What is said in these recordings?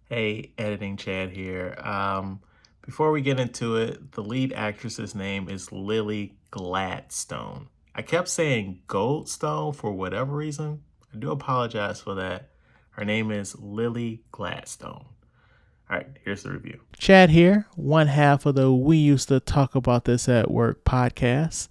Hey, editing Chad here. Before we get into it, the lead actress's name is Lily Gladstone. I kept saying Goldstone for whatever reason. I do apologize for that. Her name is Lily Gladstone. All right, here's the review. Chad here, one half of the We Used to Talk About This at Work podcast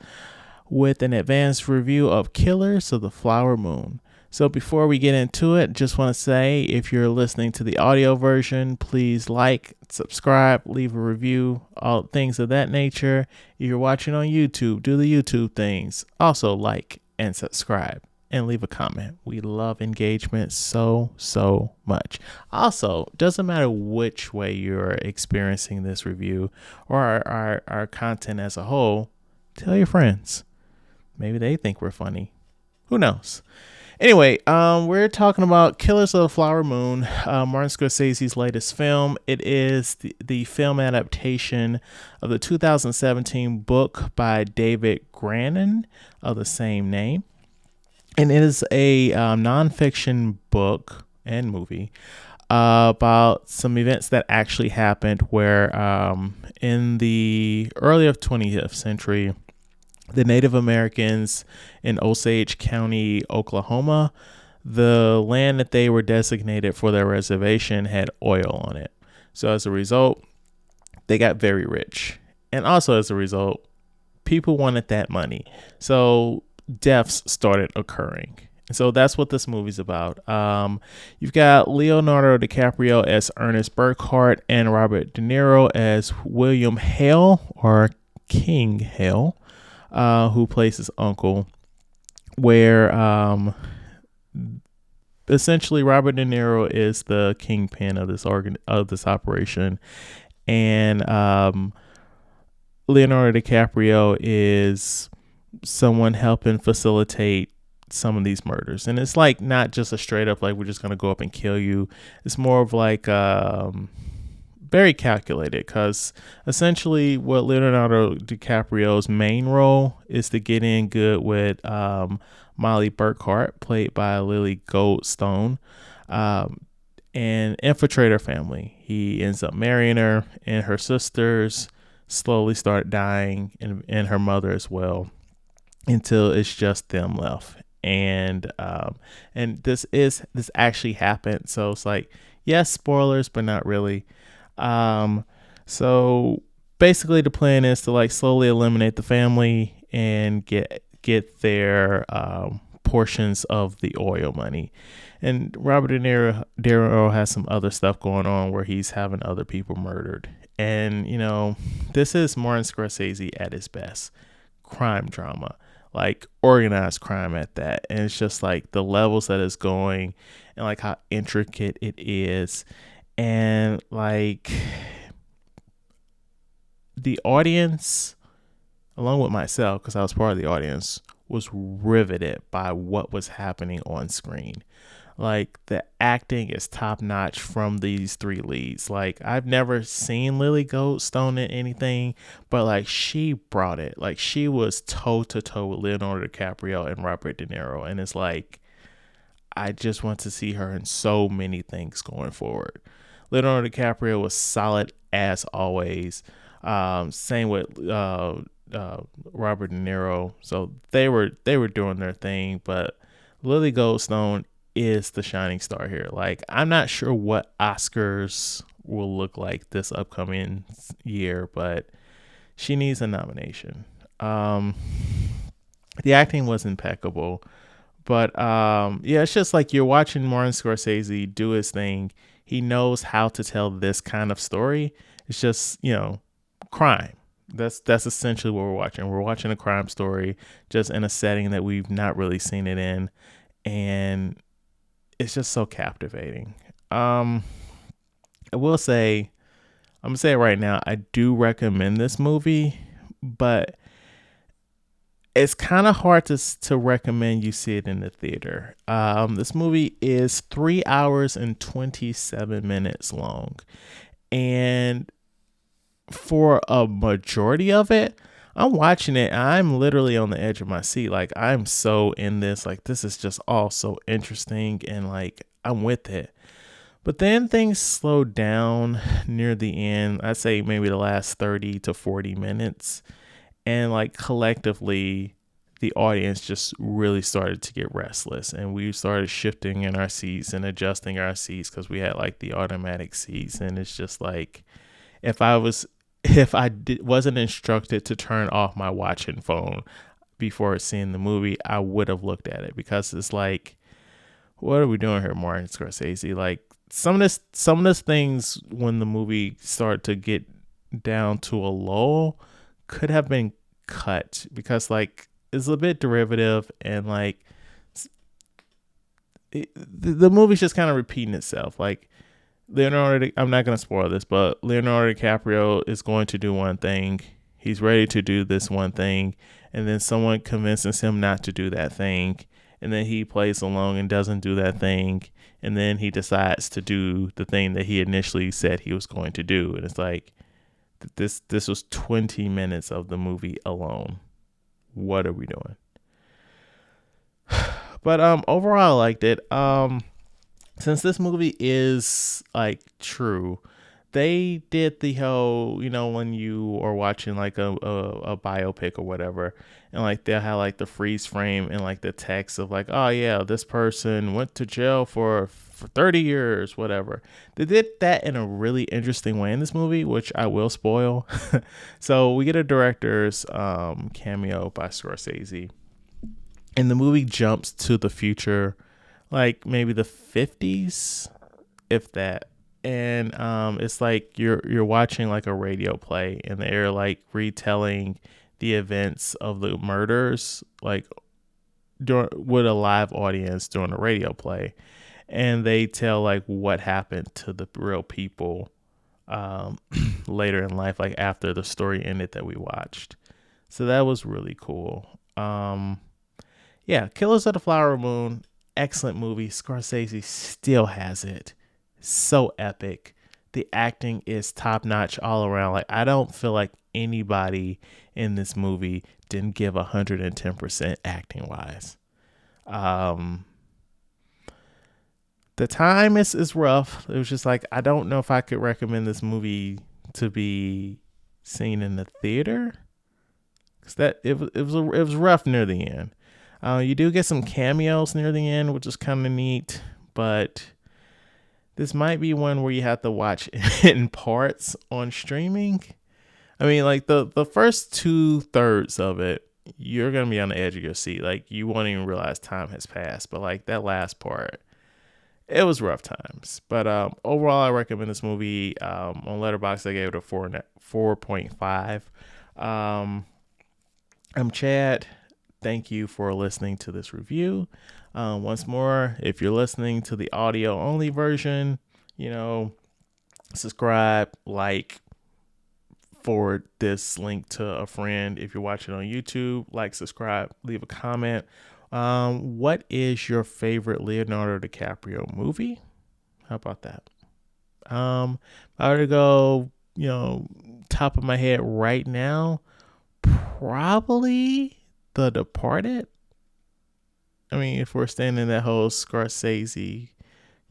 with an advanced review of Killers of the Flower Moon. So before we get into it, just want to say if you're listening to the audio version, please like, subscribe, leave a review, all things of that nature. If you're watching on YouTube, do the YouTube things. Also like and subscribe and leave a comment. We love engagement so much. Also, doesn't matter which way you're experiencing this review or our content as a whole, tell your friends. Maybe they think we're funny. Who knows? Anyway, we're talking about Killers of the Flower Moon, Martin Scorsese's latest film. It is the film adaptation of the 2017 book by David Grannon of the same name. And it is a nonfiction book and movie about some events that actually happened where in the early of 20th century, the Native Americans in Osage County, Oklahoma, the land that they were designated for their reservation had oil on it. So as a result, they got very rich. And also as a result, people wanted that money. So deaths started occurring. And so that's what this movie's about. You've got Leonardo DiCaprio as Ernest Burkhart and Robert De Niro as William Hale or King Hale, who plays his uncle. Where essentially Robert De Niro is the kingpin of this operation, and Leonardo DiCaprio is someone helping facilitate some of these murders. And it's like not just a straight up like we're just gonna go up and kill you. It's more of like very calculated, because essentially what Leonardo DiCaprio's main role is to get in good with Molly Burkhart, played by Lily Goldstone, and infiltrate her family. He ends up marrying her, and her sisters slowly start dying, and her mother as well, until it's just them left. And this actually happened, so it's like, yes, spoilers, but not really. So basically the plan is to like slowly eliminate the family and get their portions of the oil money. And Robert De Niro has some other stuff going on where he's having other people murdered. And this is Martin Scorsese at his best. Crime drama, like organized crime at that. And it's just like the levels that it's going and like how intricate it is. And like the audience, along with myself, because I was part of the audience, was riveted by what was happening on screen. Like the acting is top notch from these three leads. Like I've never seen Lily Goldstone in anything, but like she brought it. Like she was toe to toe with Leonardo DiCaprio and Robert De Niro, and it's like I just want to see her in so many things going forward. Leonardo DiCaprio was solid as always. Same with Robert De Niro. So they were doing their thing, but Lily Goldstone is the shining star here. Like I'm not sure what Oscars will look like this upcoming year, but she needs a nomination. The acting was impeccable, but yeah, it's just like you're watching Martin Scorsese do his thing. He knows how to tell this kind of story. It's just crime. That's essentially what we're watching. We're watching a crime story just in a setting that we've not really seen it in, and it's just so captivating. I will say, I'm gonna say it right now, I do recommend this movie, but it's kind of hard to recommend you see it in the theater. This movie is 3 hours and 27 minutes long, and for a majority of it, I'm watching it. I'm literally on the edge of my seat. Like I'm so in this. Like this is just all so interesting, and like I'm with it. But then things slowed down near the end. I'd say maybe the last 30 to 40 minutes. And like collectively, the audience just really started to get restless. And we started shifting in our seats and adjusting our seats because we had like the automatic seats. And it's just like, if I was, wasn't instructed to turn off my watching phone before seeing the movie, I would have looked at it because it's like, what are we doing here, Martin Scorsese? Like some of this things when the movie started to get down to a lull could have been cut because like it's a bit derivative and like the movie's just kind of repeating itself. Like I'm not going to spoil this, but Leonardo DiCaprio is going to do one thing. He's ready to do this one thing, and then someone convinces him not to do that thing, and then he plays along and doesn't do that thing, and then he decides to do the thing that he initially said he was going to do, and it's like this was 20 minutes of the movie alone. What are we doing? But overall I liked it. Since this movie is like true, they did the whole, when you are watching like a biopic or whatever, and like they'll have like the freeze frame and like the text of like, oh yeah, this person went to jail for 30 years, whatever. They did that in a really interesting way in this movie, which I will spoil. So we get a director's cameo by Scorsese, and the movie jumps to the future, like maybe the 50s, if that. And it's like you're watching like a radio play, and they're like retelling the events of the murders, like with a live audience during a radio play, and they tell like what happened to the real people um, later in life, like after the story ended that we watched. So that was really cool. Yeah, Killers of the Flower Moon, excellent movie. Scorsese still has it. So epic. The acting is top notch all around. Like I don't feel like anybody in this movie didn't give 110% acting wise. Um, the time is rough. It was just like I don't know if I could recommend this movie to be seen in the theater, because it was rough near the end. You do get some cameos near the end, which is kind of neat, but this might be one where you have to watch in parts on streaming. I mean, like the first 2/3 of it, you're gonna be on the edge of your seat. Like you won't even realize time has passed. But like that last part, it was rough times. But overall, I recommend this movie. On Letterboxd, I gave it a 4.5. I'm Chad. Thank you for listening to this review. Once more, if you're listening to the audio only version, subscribe, like, forward this link to a friend. If you're watching on YouTube, like, subscribe, leave a comment. What is your favorite Leonardo DiCaprio movie? How about that? I were to go, top of my head right now, probably The Departed. I mean, if we're staying in that whole Scorsese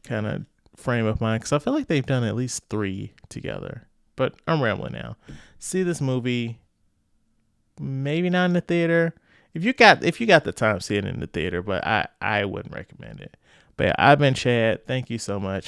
kind of frame of mind, because I feel like they've done at least 3 together. But I'm rambling now. See this movie, maybe not in the theater. If you got the time, see it in the theater. But I wouldn't recommend it. But yeah, I've been Chad. Thank you so much.